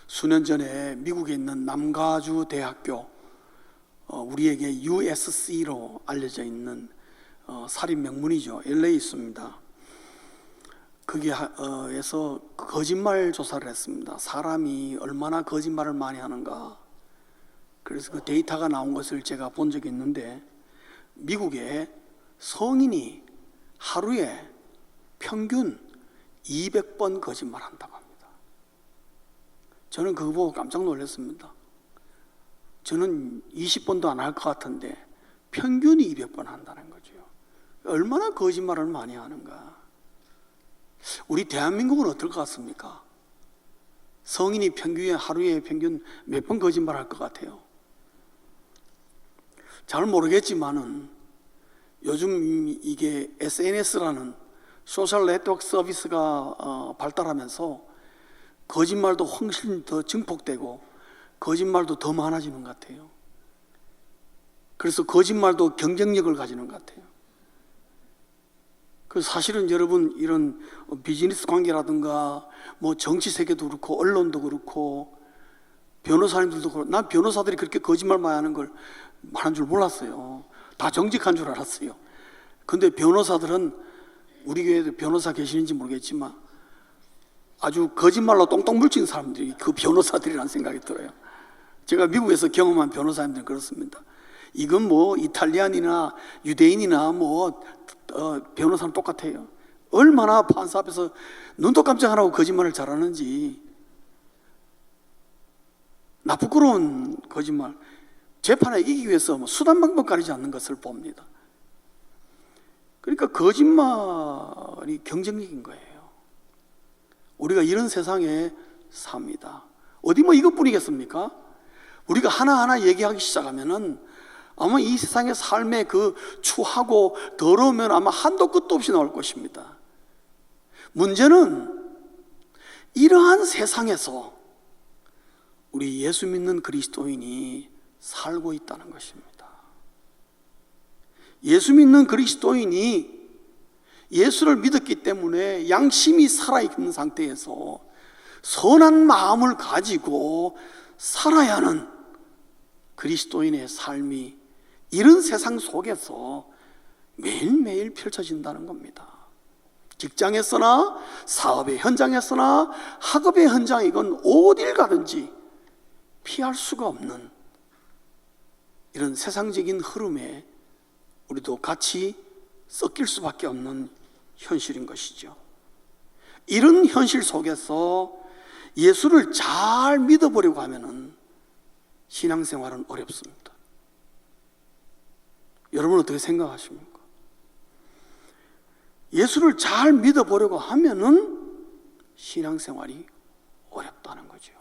수년 전에 미국에 있는 남가주 대학교, 우리에게 USC로 알려져 있는 살인 명문이죠. LA에 있습니다. 거기에서 거짓말 조사를 했습니다. 사람이 얼마나 거짓말을 많이 하는가. 그래서 그 데이터가 나온 것을 제가 본 적이 있는데, 미국에 성인이 하루에 평균 200번 거짓말 한다고 합니다. 저는 그거 보고 깜짝 놀랐습니다. 저는 20번도 안 할 것 같은데 평균 200번 한다는 거죠. 얼마나 거짓말을 많이 하는가. 우리 대한민국은 어떨 것 같습니까? 성인이 하루에 평균 몇 번 거짓말 할 것 같아요? 잘 모르겠지만은 요즘 이게 SNS라는 소셜 네트워크 서비스가 발달하면서 거짓말도 훨씬 더 증폭되고 거짓말도 더 많아지는 것 같아요. 그래서 거짓말도 경쟁력을 가지는 것 같아요. 그래서 사실은 여러분, 이런 비즈니스 관계라든가 뭐 정치 세계도 그렇고 언론도 그렇고 변호사님들도 그렇고, 난 변호사들이 그렇게 거짓말 많이 하는 걸 많은 줄 몰랐어요. 다 정직한 줄 알았어요. 근데 변호사들은, 우리 교회에도 변호사 계시는지 모르겠지만 아주 거짓말로 똥똥 물 치는 사람들이 그 변호사들이라는 생각이 들어요. 제가 미국에서 경험한 변호사님들은 그렇습니다. 이건 뭐 이탈리안이나 유대인이나 뭐 변호사는 똑같아요. 얼마나 판사 앞에서 눈도 깜짝 안 하고 거짓말을 잘하는지. 나 부끄러운 거짓말, 재판에 이기기 위해서 수단 방법 가리지 않는 것을 봅니다. 그러니까 거짓말이 경쟁력인 거예요. 우리가 이런 세상에 삽니다. 어디 뭐 이것뿐이겠습니까? 우리가 하나하나 얘기하기 시작하면은 아마 이 세상의 삶의 그 추하고 더러우면 아마 한도 끝도 없이 나올 것입니다. 문제는 이러한 세상에서 우리 예수 믿는 그리스도인이 살고 있다는 것입니다. 예수 믿는 그리스도인이 예수를 믿었기 때문에 양심이 살아있는 상태에서 선한 마음을 가지고 살아야 하는 그리스도인의 삶이 이런 세상 속에서 매일매일 펼쳐진다는 겁니다. 직장에서나 사업의 현장에서나 학업의 현장이건 어딜 가든지 피할 수가 없는 이런 세상적인 흐름에 우리도 같이 섞일 수밖에 없는 현실인 것이죠. 이런 현실 속에서 예수를 잘 믿어보려고 하면은 신앙생활은 어렵습니다. 여러분 어떻게 생각하십니까? 예수를 잘 믿어보려고 하면은 신앙생활이 어렵다는 거죠.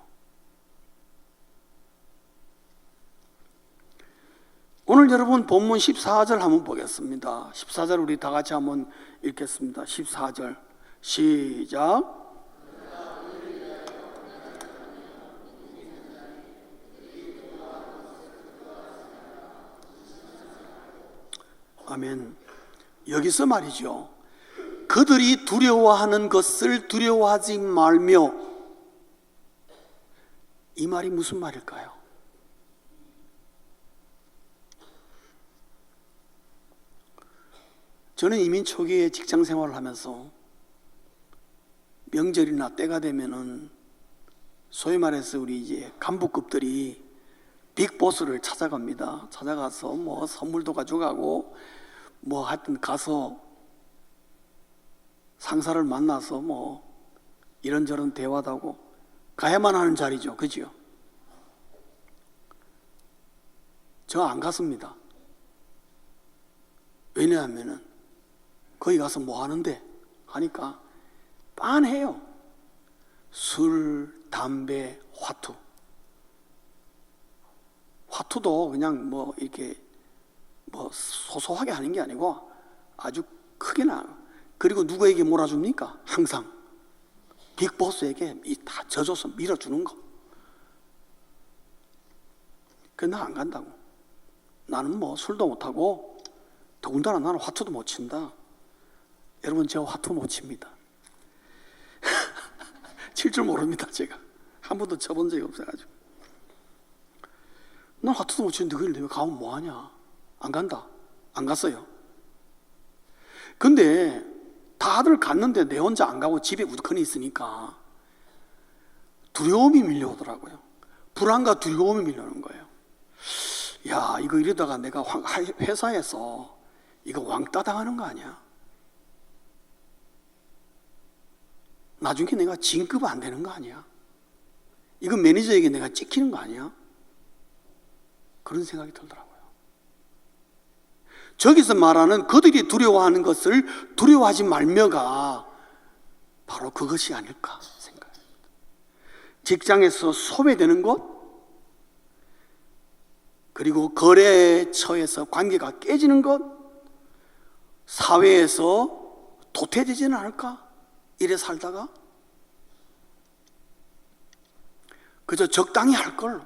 오늘 여러분 본문 14절 한번 보겠습니다. 14절 우리 다 같이 한번 읽겠습니다. 14절 시작. 아멘. 여기서 말이죠, 그들이 두려워하는 것을 두려워하지 말며, 이 말이 무슨 말일까요? 저는 이민 초기에 직장 생활을 하면서 명절이나 때가 되면은 소위 말해서 우리 이제 간부급들이 빅보스를 찾아갑니다. 찾아가서 뭐 선물도 가져가고 뭐 하여튼 가서 상사를 만나서 뭐 이런저런 대화도 하고 가야만 하는 자리죠. 그죠? 저 안 갔습니다. 왜냐하면은 거기 가서 뭐 하는데 하니까 빤해요. 술, 담배, 화투도 그냥 뭐 이렇게 뭐 소소하게 하는 게 아니고 아주 크게 나요. 그리고 누구에게 몰아줍니까? 항상 빅보스에게 다 져줘서 밀어주는 거. 그래, 나 안 간다고. 나는 뭐 술도 못하고 더군다나 나는 화투도 못 친다. 여러분, 제가 화투 못 칩니다. 칠 줄 모릅니다. 제가 한 번도 쳐본 적이 없어가지고. 난 하트도 못 치는데 거길 내가 가면 뭐하냐. 안 간다. 안 갔어요. 근데 다들 갔는데 내 혼자 안 가고 집에 우두커니 있으니까 두려움이 밀려오더라고요. 불안과 두려움이 밀려오는 거예요. 야, 이거 이러다가 내가 회사에서 이거 왕따 당하는 거 아니야? 나중에 내가 진급 안 되는 거 아니야? 이거 매니저에게 내가 찍히는 거 아니야? 그런 생각이 들더라고요. 저기서 말하는 그들이 두려워하는 것을 두려워하지 말며가 바로 그것이 아닐까 생각합니다. 직장에서 소외되는 것, 그리고 거래처에서 관계가 깨지는 것, 사회에서 도태되지는 않을까? 이래 살다가 그저 적당히 할 걸.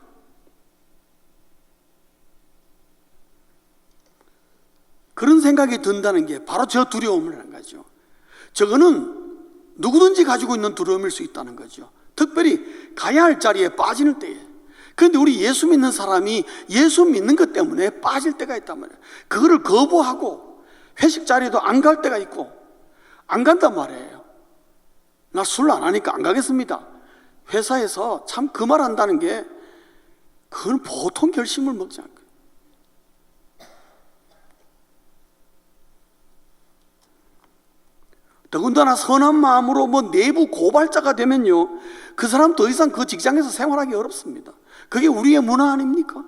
그런 생각이 든다는 게 바로 저 두려움을 하는 거죠. 저거는 누구든지 가지고 있는 두려움일 수 있다는 거죠. 특별히 가야 할 자리에 빠지는 때에. 그런데 우리 예수 믿는 사람이 예수 믿는 것 때문에 빠질 때가 있단 말이에요. 그거를 거부하고 회식 자리에도 안 갈 때가 있고, 안 간단 말이에요. 나 술 안 하니까 안 가겠습니다. 회사에서 참 그 말 한다는 게 그건 보통 결심을 먹지 않고, 더군다나 선한 마음으로 내부 고발자가 되면요, 그 사람 더 이상 그 직장에서 생활하기 어렵습니다. 그게 우리의 문화 아닙니까?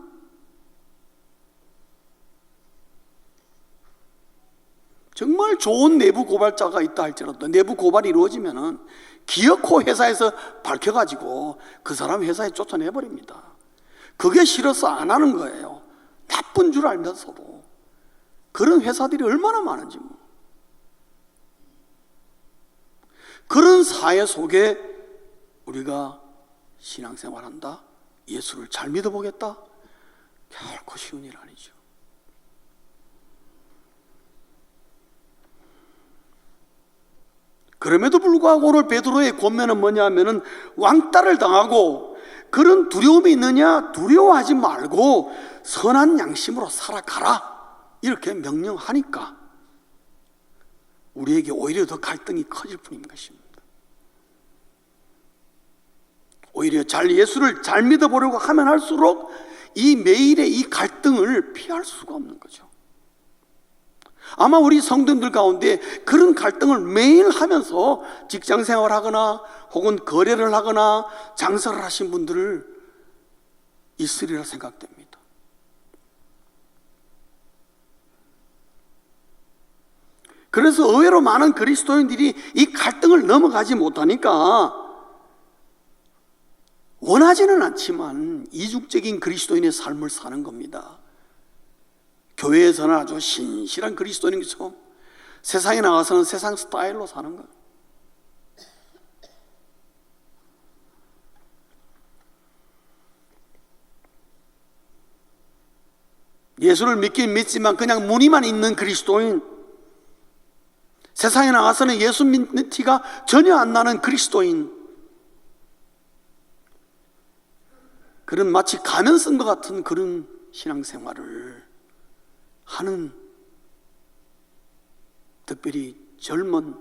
정말 좋은 내부 고발자가 있다 할지라도 내부 고발이 이루어지면은 기어코 회사에서 밝혀가지고 그 사람 회사에 쫓아내버립니다. 그게 싫어서 안 하는 거예요. 나쁜 줄 알면서도. 그런 회사들이 얼마나 많은지. 그런 사회 속에 우리가 신앙생활한다, 예수를 잘 믿어보겠다, 결코 쉬운 일 아니죠. 그럼에도 불구하고 오늘 베드로의 권면은 뭐냐면은 왕따를 당하고 그런 두려움이 있느냐? 두려워하지 말고 선한 양심으로 살아가라, 이렇게 명령하니까 우리에게 오히려 더 갈등이 커질 뿐인 것입니다. 오히려 예수를 잘 믿어보려고 하면 할수록 이 매일의 이 갈등을 피할 수가 없는 거죠. 아마 우리 성도님들 가운데 그런 갈등을 매일 하면서 직장 생활하거나 혹은 거래를 하거나 장사를 하신 분들을 있으리라 생각됩니다. 그래서 의외로 많은 그리스도인들이 이 갈등을 넘어가지 못하니까 원하지는 않지만 이중적인 그리스도인의 삶을 사는 겁니다. 교회에서는 아주 신실한 그리스도인이죠. 세상에 나가서는 세상 스타일로 사는 거예요. 예수를 믿긴 믿지만 그냥 무늬만 있는 그리스도인, 세상에 나가서는 예수 믿는 티가 전혀 안 나는 그리스도인, 그런 마치 가면 쓴 것 같은 그런 신앙생활을 하는 특별히 젊은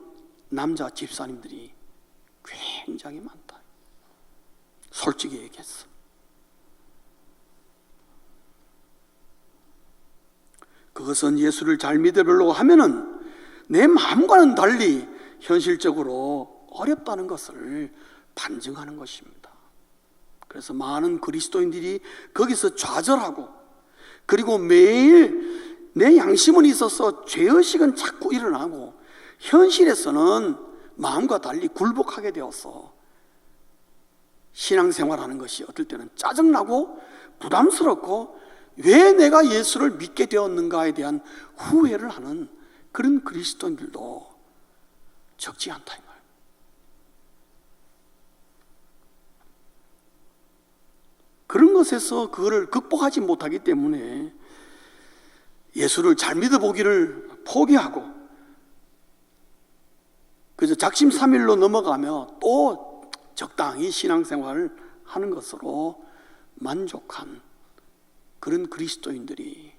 남자 집사님들이 굉장히 많다. 솔직히 얘기했어. 그것은 예수를 잘 믿어보려고 하면은 내 마음과는 달리 현실적으로 어렵다는 것을 반증하는 것입니다. 그래서 많은 그리스도인들이 거기서 좌절하고, 그리고 매일 내 양심은 있어서 죄의식은 자꾸 일어나고 현실에서는 마음과 달리 굴복하게 되어서 신앙생활하는 것이 어떨 때는 짜증나고 부담스럽고 왜 내가 예수를 믿게 되었는가에 대한 후회를 하는 그런 그리스도인들도 적지 않다 이 말이에요. 그런 것에서 그거를 극복하지 못하기 때문에 예수를 잘 믿어보기를 포기하고 그래서 작심삼일로 넘어가며 또 적당히 신앙생활을 하는 것으로 만족한 그런 그리스도인들이,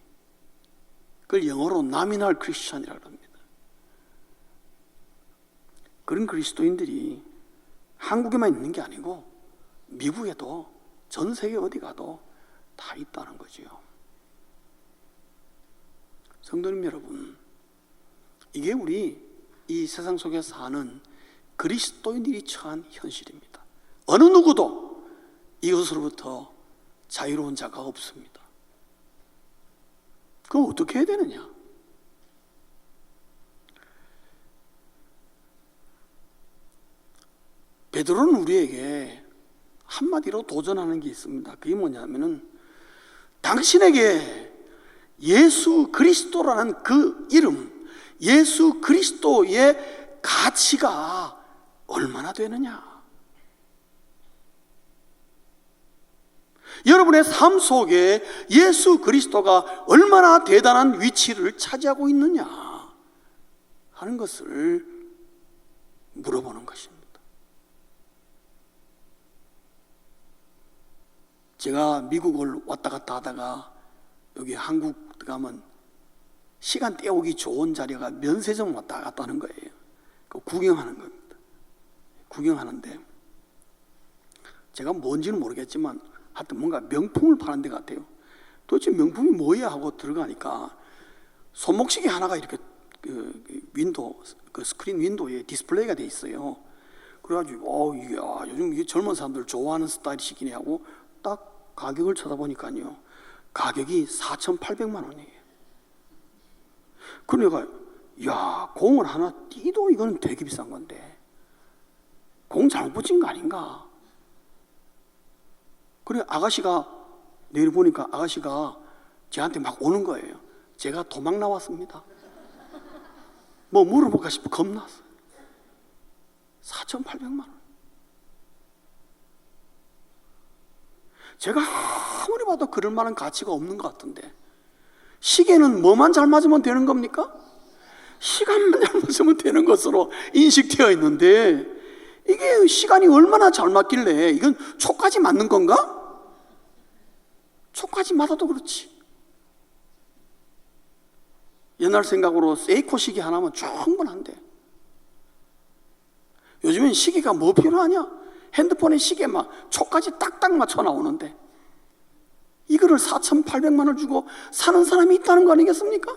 그걸 영어로 nominal Christian이라고 합니다. 그런 그리스도인들이 한국에만 있는 게 아니고 미국에도 전 세계 어디 가도 다 있다는 거지요. 성도님 여러분, 이게 우리 이 세상 속에 사는 그리스도인들이 처한 현실입니다. 어느 누구도 이것으로부터 자유로운 자가 없습니다. 그럼 어떻게 해야 되느냐? 베드로는 우리에게 한마디로 도전하는 게 있습니다. 그게 뭐냐면은, 당신에게 예수 그리스도라는 그 이름, 예수 그리스도의 가치가 얼마나 되느냐? 여러분의 삶 속에 예수 그리스도가 얼마나 대단한 위치를 차지하고 있느냐 하는 것을 물어보는 것입니다. 제가 미국을 왔다 갔다 하다가 여기 한국 가면 시간 때우기 좋은 자리가 면세점 왔다 갔다 하는 거예요. 구경하는 겁니다. 구경하는데 제가 뭔지는 모르겠지만 하여튼 뭔가 명품을 파는 데 같아요. 도대체 명품이 뭐야 하고 들어가니까 손목시계 하나가 이렇게 그 스크린 윈도우에 디스플레이가 돼 있어요. 그래가지고 이게 요즘 이게 젊은 사람들 좋아하는 스타일이시긴 하고 딱 가격을 쳐다보니까요, 가격이 4,800만 원이에요. 그러니까 야, 공을 하나 띄도 이거는 되게 비싼 건데 공 잘못 붙인 거 아닌가? 그래 아가씨가 내일 보니까 아가씨가 저한테 막 오는 거예요. 제가 도망 나왔습니다. 뭐 물어볼까 싶어 겁났어요. 4,800만 원. 제가 아무리 봐도 그럴 만한 가치가 없는 것 같은데, 시계는 뭐만 잘 맞으면 되는 겁니까? 시간만 잘 맞으면 되는 것으로 인식되어 있는데, 이게 시간이 얼마나 잘 맞길래 이건 초까지 맞는 건가? 초까지 맞아도 그렇지. 옛날 생각으로 세이코 시계 하나면 충분한데, 요즘엔 시계가 뭐 필요하냐? 핸드폰에 시계 막 초까지 딱딱 맞춰 나오는데 이거를 4,800만 원 주고 사는 사람이 있다는 거 아니겠습니까?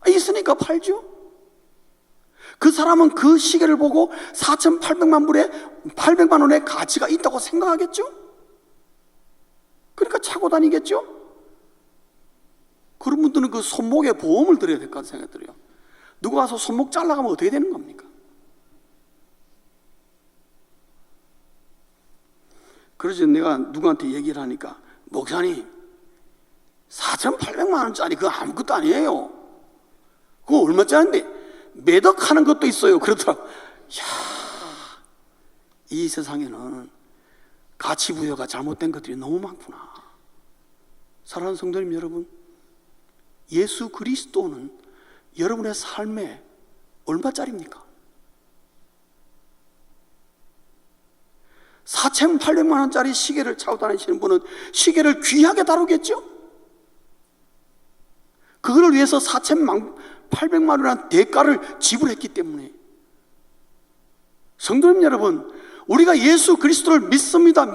있으니까 팔죠. 그 사람은 그 시계를 보고 800만 원의 가치가 있다고 생각하겠죠? 그러니까 차고 다니겠죠? 그런 분들은 그 손목에 보험을 들어야 될 것 같은 생각이 들어요. 누가 와서 손목 잘라가면 어떻게 되는 겁니까? 그래서 내가 누구한테 얘기를 하니까, 목사님 4,800만 원짜리 그거 아무것도 아니에요. 그거 얼마짜리인데 매덕하는 것도 있어요. 그러더라고. 이야, 이 세상에는 가치 부여가 잘못된 것들이 너무 많구나. 사랑하는 성도님 여러분, 예수 그리스도는 여러분의 삶에 얼마짜리입니까? 4,800만 원짜리 시계를 차고 다니시는 분은 시계를 귀하게 다루겠죠? 그걸 위해서 4,800만 원이라는 대가를 지불했기 때문에. 성도님 여러분, 우리가 예수 그리스도를 믿습니다.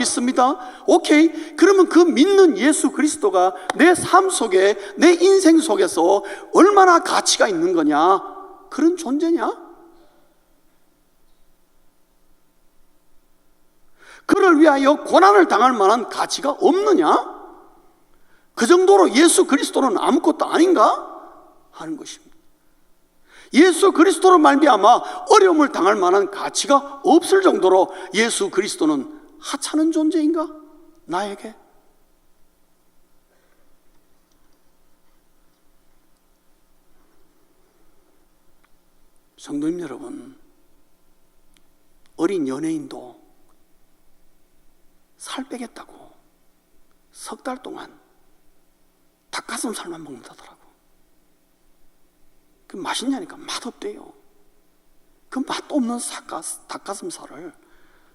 오케이. 그러면 그 믿는 예수 그리스도가 내 삶 속에, 내 인생 속에서 얼마나 가치가 있는 거냐? 그런 존재냐? 그를 위하여 고난을 당할 만한 가치가 없느냐? 그 정도로 예수 그리스도는 아무것도 아닌가? 하는 것입니다. 예수 그리스도로 말미암아 어려움을 당할 만한 가치가 없을 정도로 예수 그리스도는 하찮은 존재인가? 나에게? 성도님 여러분, 어린 연예인도 살 빼겠다고 석 달 동안 닭가슴살만 먹는다더라고. 그 맛있냐니까 맛없대요. 그 맛도 없는 닭가슴살을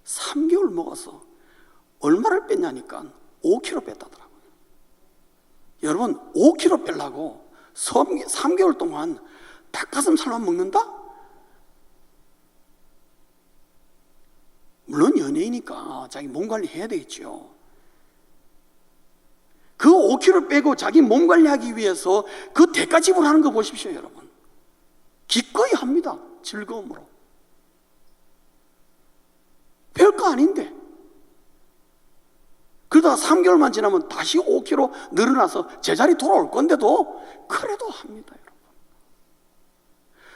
3개월 먹어서 얼마를 뺐냐니까 5kg 뺐다더라고요. 여러분 5kg 빼려고 3개월 동안 닭가슴살만 먹는다? 물론 연예인이니까 자기 몸 관리해야 되겠죠. 그 5kg 빼고 자기 몸 관리하기 위해서 그 대가 지불하는 거 보십시오, 여러분. 기꺼이 합니다. 즐거움으로. 별거 아닌데. 그러다가 3개월만 지나면 다시 5kg 늘어나서 제자리 돌아올 건데도 그래도 합니다, 여러분.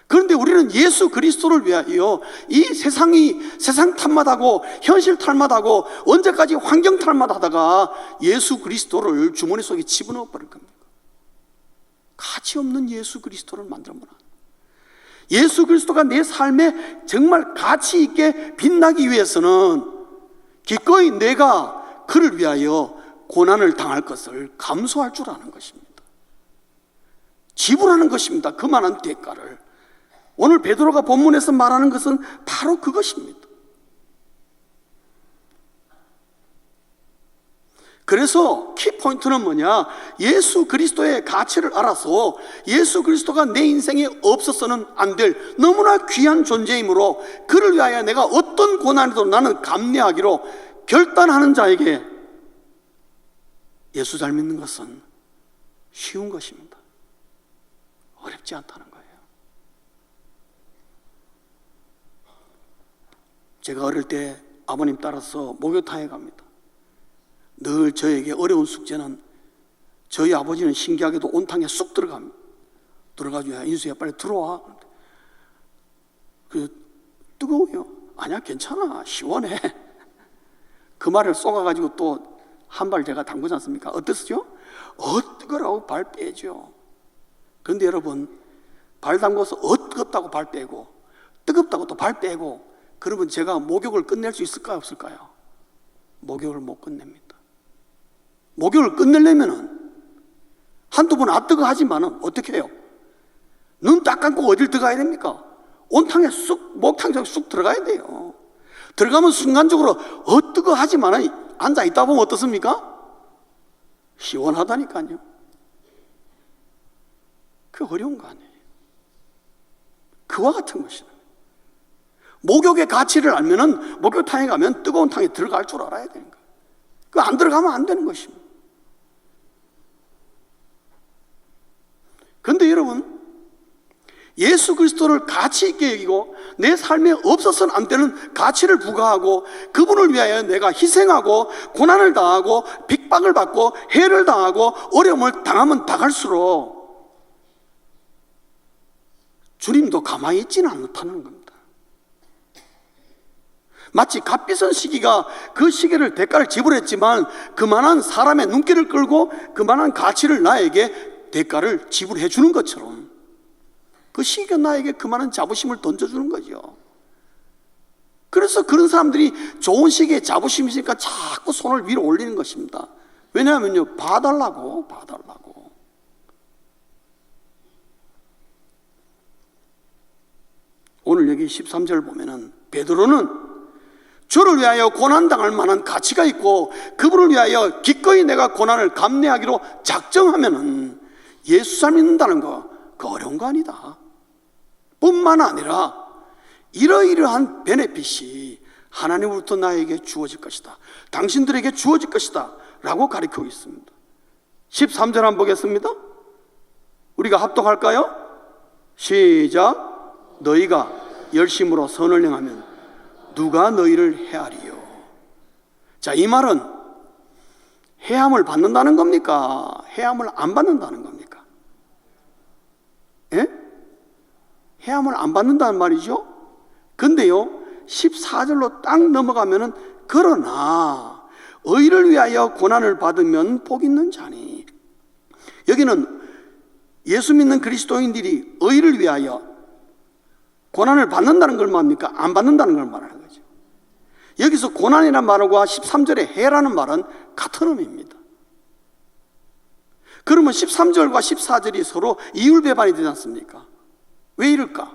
그런데 우리는 예수 그리스도를 위하여 이 세상 탓마다고 현실 탓마다고 언제까지 환경 탓마다하다가 예수 그리스도를 주머니 속에 집어넣어 버릴 겁니다. 가치 없는 예수 그리스도를 만들어보라. 예수 그리스도가 내 삶에 정말 가치 있게 빛나기 위해서는 기꺼이 내가 그를 위하여 고난을 당할 것을 감수할 줄 아는 것입니다. 지불하는 것입니다. 그만한 대가를. 오늘 베드로가 본문에서 말하는 것은 바로 그것입니다. 그래서 키포인트는 뭐냐? 예수 그리스도의 가치를 알아서 예수 그리스도가 내 인생에 없어서는 안 될 너무나 귀한 존재이므로 그를 위하여 내가 어떤 고난에도 나는 감내하기로 결단하는 자에게 예수 잘 믿는 것은 쉬운 것입니다. 어렵지 않다는 거예요. 제가 어릴 때 아버님 따라서 목욕탕에 갑니다. 늘 저에게 어려운 숙제는 저희 아버지는 신기하게도 온탕에 쑥 들어갑니다. 들어가지고 인수야 빨리 들어와. 뜨거워요. 아니야 괜찮아 시원해. 그 말을 쏘가가지고 또 한 발 제가 담그지 않습니까? 어땠어요? 뜨거라고 발 빼죠. 그런데 여러분 발 담궈서 뜨겁다고 발 빼고 뜨겁다고 또 발 빼고 그러면 제가 목욕을 끝낼 수 있을까요? 없을까요? 목욕을 못 끝냅니다. 목욕을 끝내려면은 한두 번 뜨거 하지만은 어떻게 해요? 눈 딱 감고 어딜 들어가야 됩니까? 온탕에 목탕 속에 쑥 들어가야 돼요. 들어가면 순간적으로 뜨거 하지만은 앉아 있다 보면 어떻습니까? 시원하다니까요. 그 어려운 거 아니에요. 그와 같은 것이다. 목욕의 가치를 알면은 목욕탕에 가면 뜨거운 탕에 들어갈 줄 알아야 되는 거예요. 그 안 들어가면 안 되는 것입니다. 그런데 여러분 예수 그리스도를 가치 있게 여기고 내 삶에 없어서는 안 되는 가치를 부과하고 그분을 위하여 내가 희생하고 고난을 당하고 핍박을 받고 해를 당하고 어려움을 당하면 당할수록 주님도 가만히 있지는 않다는 겁니다. 마치 갓비선 시기가 그 시기를 대가를 지불했지만 그만한 사람의 눈길을 끌고 그만한 가치를 나에게 대가를 지불해 주는 것처럼 그 시기가 나에게 그만한 자부심을 던져주는 거죠. 그래서 그런 사람들이 좋은 시기에 자부심이 있으니까 자꾸 손을 위로 올리는 것입니다. 왜냐하면요 봐달라고. 오늘 여기 13절 보면은 베드로는 저를 위하여 고난당할 만한 가치가 있고 그분을 위하여 기꺼이 내가 고난을 감내하기로 작정하면은 예수 잘 믿는다는 거 그 어려운 거 아니다. 뿐만 아니라 이러이러한 베네핏이 하나님으로부터 나에게 주어질 것이다. 당신들에게 주어질 것이다 라고 가르치고 있습니다. 13절 한번 보겠습니다. 우리가 합독할까요? 시작. 너희가 열심으로 선을 행하면 누가 너희를 해하리요. 자, 이 말은 해함을 받는다는 겁니까? 해함을 안 받는다는 겁니까? 예? 해함을 안 받는다는 말이죠. 근데요 14절로 딱 넘어가면은 그러나 의를 위하여 고난을 받으면 복 있는 자니. 여기는 예수 믿는 그리스도인들이 의를 위하여 고난을 받는다는 걸 말합니까? 안 받는다는 걸 말하는 거죠. 여기서 고난이라는 말과 13절의 해라는 말은 같은 의미입니다. 그러면 13절과 14절이 서로 이율배반이 되지 않습니까? 왜 이럴까?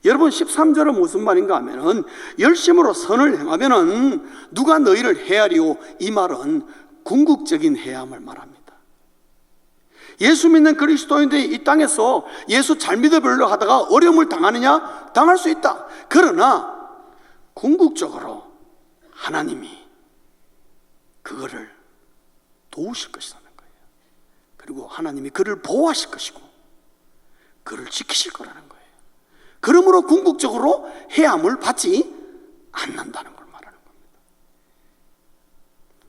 여러분 13절은 무슨 말인가 하면은 열심으로 선을 행하면은 누가 너희를 헤아리오, 이 말은 궁극적인 해함을 말합니다. 예수 믿는 그리스도인들이 이 땅에서 예수 잘 믿어보려고 하다가 어려움을 당하느냐? 당할 수 있다. 그러나 궁극적으로 하나님이 그거를 도우실 것이라는 거예요. 그리고 하나님이 그를 보호하실 것이고 그를 지키실 거라는 거예요. 그러므로 궁극적으로 해함을 받지 않는다는 걸 말하는 겁니다.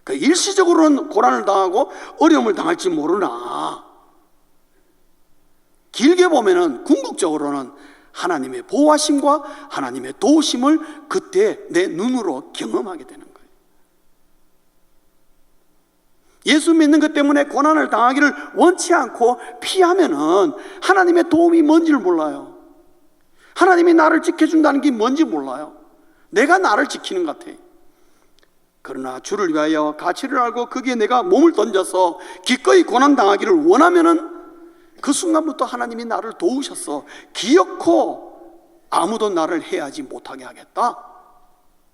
그러니까 일시적으로는 고난을 당하고 어려움을 당할지 모르나 길게 보면은 궁극적으로는 하나님의 보호하심과 하나님의 도우심을 그때 내 눈으로 경험하게 되는 거예요. 예수 믿는 것 때문에 고난을 당하기를 원치 않고 피하면은 하나님의 도움이 뭔지를 몰라요. 하나님이 나를 지켜준다는 게 뭔지 몰라요. 내가 나를 지키는 것 같아요. 그러나 주를 위하여 가치를 알고 거기에 내가 몸을 던져서 기꺼이 고난 당하기를 원하면은 그 순간부터 하나님이 나를 도우셔서 기어코 아무도 나를 해하지 못하게 하겠다.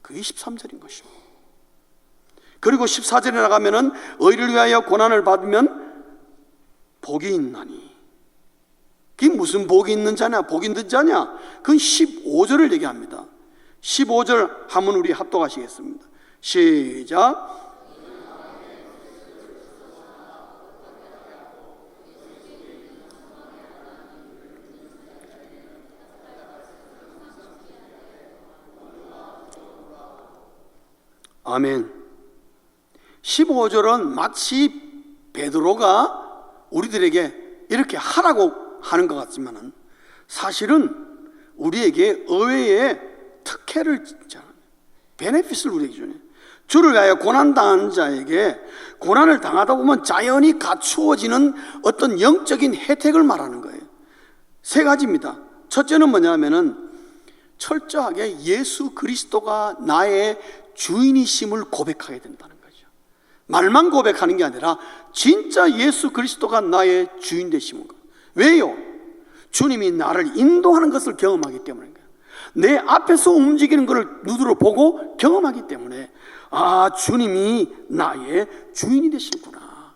그게 13절인 것입니다. 그리고 14절에 나가면은 의를 위하여 고난을 받으면 복이 있나니. 그게 무슨 복이 있는 자냐? 복이 있는 자냐? 그건 15절을 얘기합니다. 15절 한번 우리 합독하시겠습니다. 시작. 아멘. 15절은 마치 베드로가 우리들에게 이렇게 하라고 하는 것 같지만은 사실은 우리에게 의외의 특혜를 주잖아요. 베네핏을 우리에게 주네. 주를 위하여 고난당하는 자에게 고난을 당하다 보면 자연히 갖추어지는 어떤 영적인 혜택을 말하는 거예요. 세 가지입니다. 첫째는 뭐냐면은 철저하게 예수 그리스도가 나의 주인이심을 고백하게 된다는 거죠. 말만 고백하는 게 아니라 진짜 예수 그리스도가 나의 주인 되심인 거예요. 왜요? 주님이 나를 인도하는 것을 경험하기 때문인 거예요. 내 앞에서 움직이는 것을 눈으로 보고 경험하기 때문에 아, 주님이 나의 주인이 되시구나.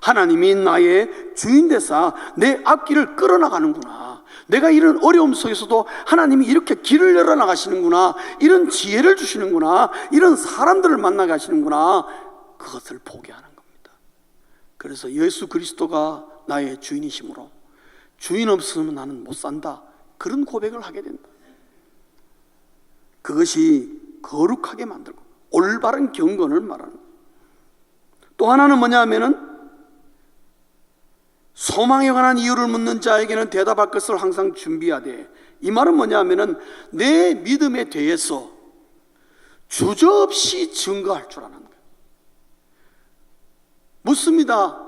하나님이 나의 주인 되사 내 앞길을 끌어나가는구나. 내가 이런 어려움 속에서도 하나님이 이렇게 길을 열어나가시는구나. 이런 지혜를 주시는구나. 이런 사람들을 만나게 하시는구나. 그것을 보게 하는 겁니다. 그래서 예수 그리스도가 나의 주인이시므로 주인 없으면 나는 못 산다. 그런 고백을 하게 된다. 그것이 거룩하게 만들고 올바른 경건을 말하는 거예요. 또 하나는 뭐냐 하면은 소망에 관한 이유를 묻는 자에게는 대답할 것을 항상 준비하되, 이 말은 뭐냐 하면은 내 믿음에 대해서 주저없이 증거할 줄 아는 거예요. 묻습니다.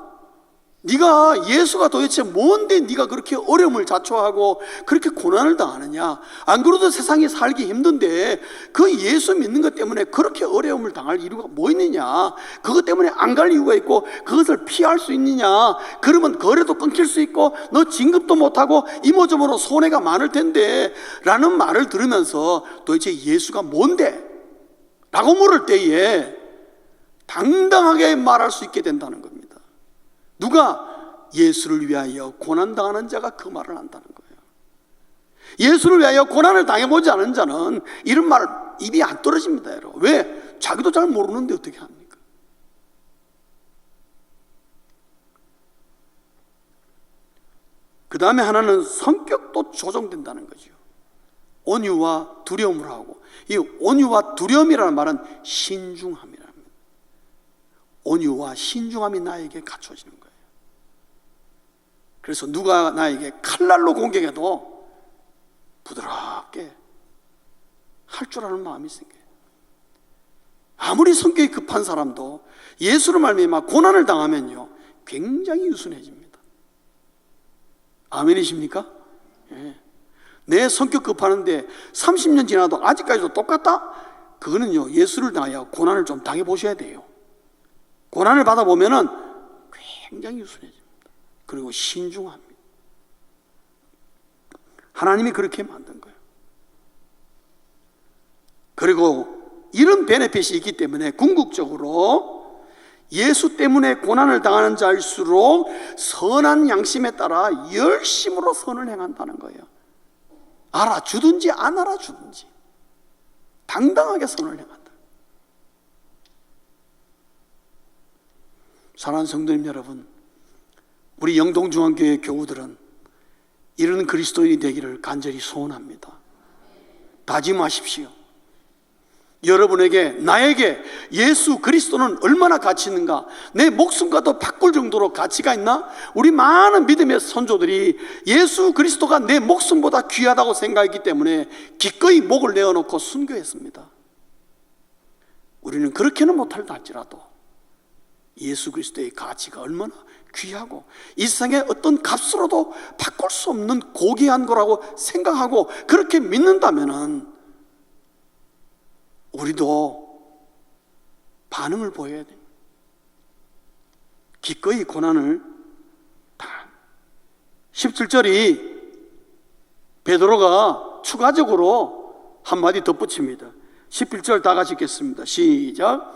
네가 예수가 도대체 뭔데 네가 그렇게 어려움을 자초하고 그렇게 고난을 당하느냐? 안 그래도 세상에 살기 힘든데 그 예수 믿는 것 때문에 그렇게 어려움을 당할 이유가 뭐 있느냐? 그것 때문에 안 갈 이유가 있고 그것을 피할 수 있느냐? 그러면 거래도 끊길 수 있고 너 진급도 못하고 이모저모로 손해가 많을 텐데 라는 말을 들으면서 도대체 예수가 뭔데? 라고 물을 때에 당당하게 말할 수 있게 된다는 겁니다. 누가? 예수를 위하여 고난당하는 자가 그 말을 한다는 거예요. 예수를 위하여 고난을 당해보지 않은 자는 이런 말 입이 안 떨어집니다. 여러분. 왜? 자기도 잘 모르는데 어떻게 합니까? 그 다음에 하나는 성격도 조정된다는 거죠. 온유와 두려움을 하고, 이 온유와 두려움이라는 말은 신중함이랍니다. 온유와 신중함이 나에게 갖춰지는 거예요. 그래서 누가 나에게 칼날로 공격해도 부드럽게 할 줄 아는 마음이 생겨요. 아무리 성격이 급한 사람도 예수로 말미암아 고난을 당하면요 굉장히 유순해집니다. 아멘이십니까? 예. 내 성격 급하는데 30년 지나도 아직까지도 똑같다? 그거는요 예수를 당하여 고난을 좀 당해보셔야 돼요. 고난을 받아보면은 굉장히 유순해집니다. 그리고 신중합니다. 하나님이 그렇게 만든 거예요. 그리고 이런 베네핏이 있기 때문에 궁극적으로 예수 때문에 고난을 당하는 자일수록 선한 양심에 따라 열심으로 선을 행한다는 거예요. 알아주든지 안 알아주든지 당당하게 선을 행한다. 사랑하는 성도님 여러분, 우리 영동중앙교회 교우들은 이런 그리스도인이 되기를 간절히 소원합니다. 다짐하십시오. 여러분에게, 나에게 예수 그리스도는 얼마나 가치 있는가, 내 목숨과도 바꿀 정도로 가치가 있나? 우리 많은 믿음의 선조들이 예수 그리스도가 내 목숨보다 귀하다고 생각했기 때문에 기꺼이 목을 내어놓고 순교했습니다. 우리는 그렇게는 못할다 할지라도 예수 그리스도의 가치가 얼마나 귀하고 이 세상의 어떤 값으로도 바꿀 수 없는 고귀한 거라고 생각하고 그렇게 믿는다면은 우리도 반응을 보여야 됩니다. 기꺼이 고난을 당한 17절이 베드로가 추가적으로 한마디 덧붙입니다. 11절 다 같이 읽겠습니다. 시작.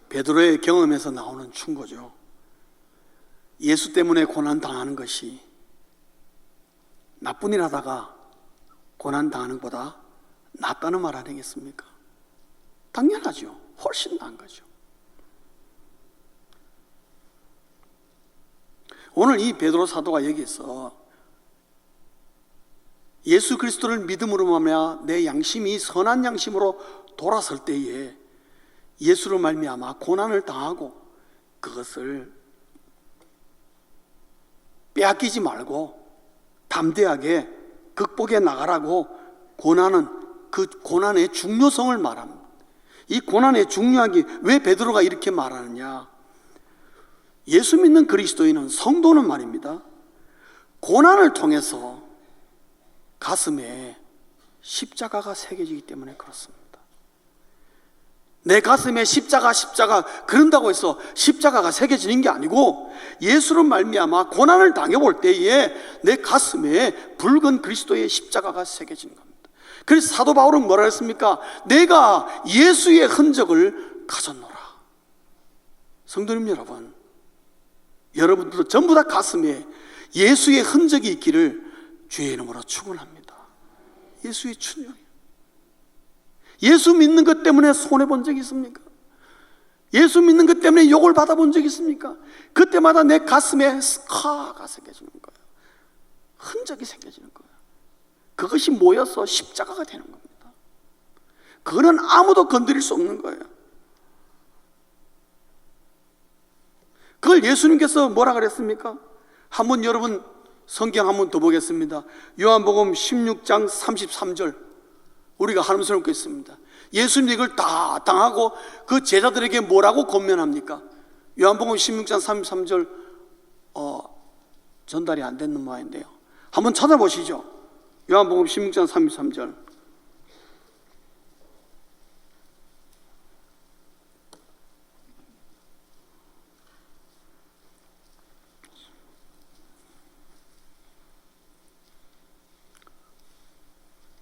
베드로의 경험에서 나오는 충고죠. 예수 때문에 고난 당하는 것이 나쁜 일 하다가 고난 당하는 것보다 낫다는 말 아니겠습니까? 당연하죠. 훨씬 나은 거죠. 오늘 이 베드로 사도가 여기서 예수 그리스도를 믿음으로 말미암아 내 양심이 선한 양심으로 돌아설 때에 예수로 말미암아 고난을 당하고 그것을 빼앗기지 말고 담대하게 극복해 나가라고 그 고난의 중요성을 말합니다. 이 고난의 중요하게 왜 베드로가 이렇게 말하느냐? 예수 믿는 그리스도인은, 성도는 말입니다, 고난을 통해서 가슴에 십자가가 새겨지기 때문에 그렇습니다. 내 가슴에 십자가 그런다고 해서 십자가가 새겨지는 게 아니고 예수로 말미암아 고난을 당해볼 때에 내 가슴에 붉은 그리스도의 십자가가 새겨지는 겁니다. 그래서 사도 바울은 뭐라 했습니까? 내가 예수의 흔적을 가졌노라. 성도님 여러분, 여러분들도 전부 다 가슴에 예수의 흔적이 있기를 주의 이름으로 축원합니다. 예수의 춘영이에요. 예수 믿는 것 때문에 손해본 적이 있습니까? 예수 믿는 것 때문에 욕을 받아본 적이 있습니까? 그때마다 내 가슴에 스카가 새겨지는 거예요. 흔적이 새겨지는 거예요. 그것이 모여서 십자가가 되는 겁니다. 그거는 아무도 건드릴 수 없는 거예요. 그걸 예수님께서 뭐라 그랬습니까? 한번 여러분 성경 한번 더 보겠습니다. 요한복음 16장 33절 우리가 하면서 읽겠습니다. 예수님이 이걸 다 당하고 그 제자들에게 뭐라고 권면합니까? 요한복음 16장 33절 전달이 안 되는 모양인데요, 한번 찾아보시죠. 요한복음 16장 33절.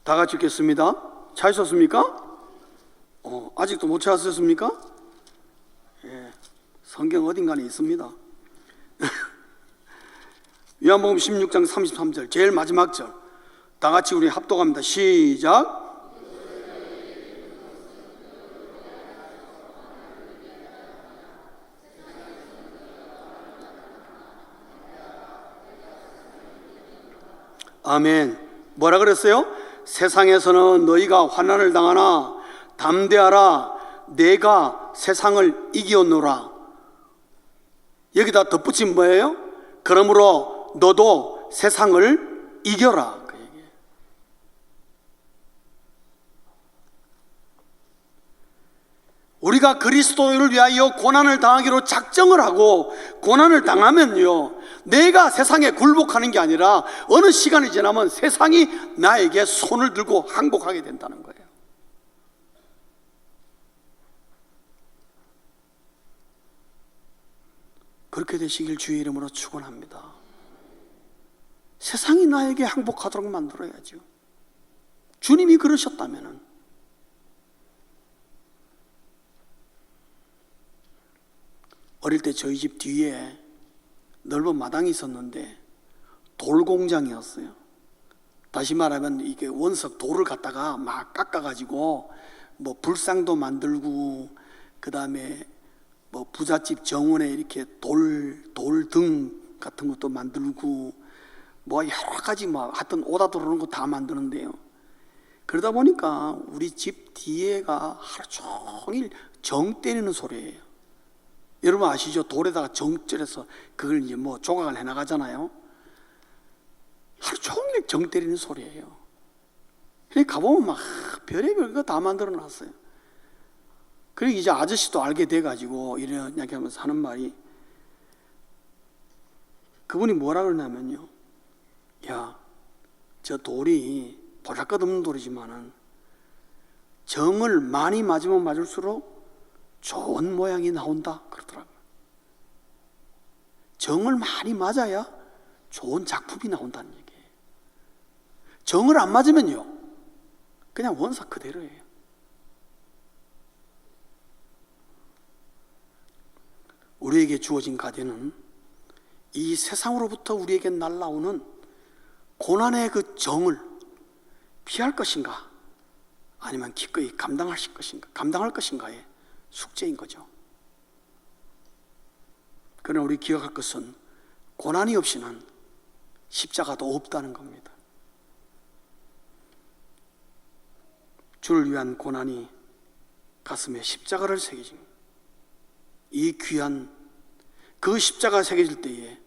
다 같이 읽겠습니다. 찾으셨습니까? 아직도 못 찾으셨습니까? 예, 성경 어딘가에 있습니다. 요한복음 16장 33절 제일 마지막 절 다 같이 우리 합독합니다. 시작. 아멘. 뭐라 그랬어요? 세상에서는 너희가 환난을 당하나 담대하라, 내가 세상을 이기었노라. 여기다 덧붙인 뭐예요? 그러므로 너도 세상을 이겨라, 그 얘기예요. 우리가 그리스도를 위하여 고난을 당하기로 작정을 하고 고난을 당하면요, 내가 세상에 굴복하는 게 아니라 어느 시간이 지나면 세상이 나에게 손을 들고 항복하게 된다는 거예요. 그렇게 되시길 주의 이름으로 축원합니다. 세상이 나에게 항복하도록 만들어야죠. 주님이 그러셨다면은. 어릴 때 저희 집 뒤에 넓은 마당이 있었는데 돌 공장이었어요. 다시 말하면 이게 원석 돌을 갖다가 막 깎아가지고 뭐 불상도 만들고, 그 다음에 뭐 부잣집 정원에 이렇게 돌등 같은 것도 만들고, 뭐 여러 가지 뭐 하여튼 오다 들어오는 거 다 만드는데요. 그러다 보니까 우리 집 뒤에가 하루 종일 정 때리는 소리예요. 여러분 아시죠? 돌에다가 정절해서 그걸 이제 뭐 조각을 해나가잖아요. 하루 종일 정 때리는 소리예요. 그러니까 가보면 막 별의별 거 다 만들어 놨어요. 그리고 이제 아저씨도 알게 돼가지고 이런 이야기 하면서 하는 말이, 그분이 뭐라 그러냐면요, 야, 저 돌이 보잘것없는 돌이지만은 정을 많이 맞으면 맞을수록 좋은 모양이 나온다 그러더라고요. 정을 많이 맞아야 좋은 작품이 나온다는 얘기예요. 정을 안 맞으면요, 그냥 원사 그대로예요. 우리에게 주어진 과제는 이 세상으로부터 우리에게 날라오는 고난의 그 정을 피할 것인가, 아니면 기꺼이 감당할 것인가의 숙제인 거죠. 그러나 우리 기억할 것은 고난이 없이는 십자가도 없다는 겁니다. 주를 위한 고난이 가슴에 십자가를 새겨진, 이 귀한 그 십자가 새겨질 때에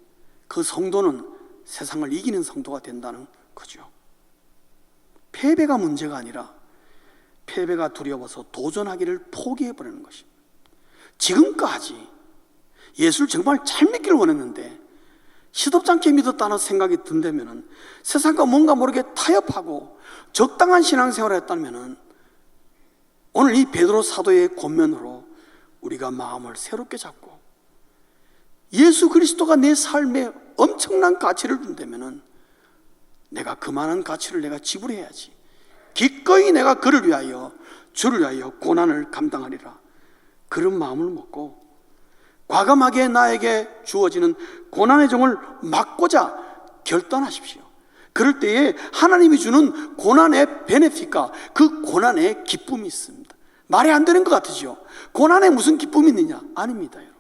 그 성도는 세상을 이기는 성도가 된다는 거죠. 패배가 문제가 아니라 패배가 두려워서 도전하기를 포기해버리는 것입니다. 지금까지 예수를 정말 잘 믿기를 원했는데 시덥지 않게 믿었다는 생각이 든다면, 세상과 뭔가 모르게 타협하고 적당한 신앙생활을 했다면, 오늘 이 베드로 사도의 권면으로 우리가 마음을 새롭게 잡고 예수 그리스도가 내 삶에 엄청난 가치를 준다면 내가 그만한 가치를 내가 지불해야지. 기꺼이 내가 그를 위하여, 주를 위하여 고난을 감당하리라, 그런 마음을 먹고 과감하게 나에게 주어지는 고난의 종을 막고자 결단하십시오. 그럴 때에 하나님이 주는 고난의 베네핏과 그 고난의 기쁨이 있습니다. 말이 안 되는 것 같으죠? 고난에 무슨 기쁨이 있느냐? 아닙니다, 여러분.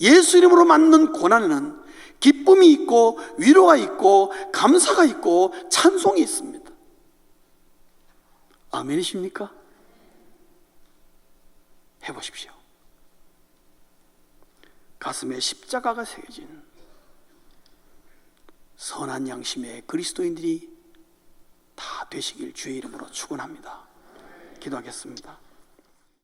예수 이름으로 맞는 고난에는 기쁨이 있고 위로가 있고 감사가 있고 찬송이 있습니다. 아멘이십니까? 해보십시오. 가슴에 십자가가 새겨진 선한 양심의 그리스도인들이 다 되시길 주의 이름으로 축원합니다. 기도하겠습니다.